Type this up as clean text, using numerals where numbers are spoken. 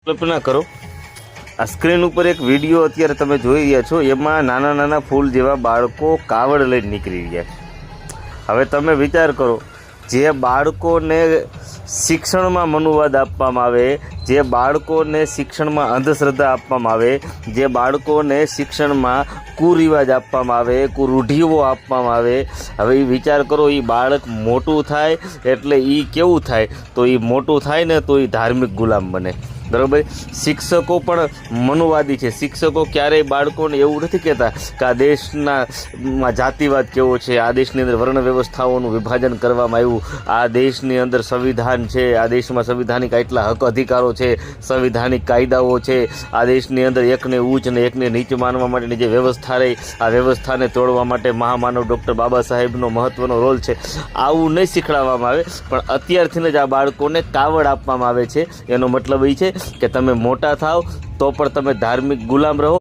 કલ્પના કરો, આ સ્ક્રીન ઉપર એક વિડીયો અત્યારે તમે જોઈ રહ્યા છો, એમાં નાના નાના ફૂલ જેવા બાળકો કાવડ લઈને નીકળી રહ્યા છે. હવે તમે વિચાર કરો, જે બાળકોને શિક્ષણમાં મનુવાદ આપવામાં આવે, જે બાળકોને શિક્ષણમાં અંધશ્રદ્ધા આપવામાં આવે, જે બાળકોને શિક્ષણમાં કુરિવાજ આપવામાં આવે, કુરૂઢિઓ આપવામાં આવે, હવે એ વિચાર કરો, એ બાળક મોટું થાય એટલે એ કેવું થાય? તો એ મોટું થાય ને તો એ ધાર્મિક ગુલામ બને. બરાબર. શિક્ષકો પણ મનુવાદી છે. શિક્ષકો ક્યારેય બાળકોને એવું નથી કહેતા કે આ દેશના જાતિવાદ કેવો છે, આ દેશની અંદર વર્ણ વ્યવસ્થાઓનું વિભાજન કરવામાં આવ્યું, આ દેશની અંદર સંવિધાન છે, આ દેશમાં સંવિધાનિક એટલા હક અધિકારો છે, સંવિધાનિક કાયદાઓ છે, આ દેશની અંદર એકને ઉચ્ચ અને એકને નીચ માનવા માટેની જે વ્યવસ્થા રહી, આ વ્યવસ્થાને તોડવા માટે મહામાનવ ડૉક્ટર બાબા સાહેબનો મહત્ત્વનો રોલ છે. આવું નહીં શીખવાડવામાં આવે, પણ અત્યારથી જ આ બાળકોને કાવડ આપવામાં આવે છે. એનો મતલબ એ છે કે તમે મોટા થાવ તો પણ તમે ધાર્મિક ગુલામ રહો.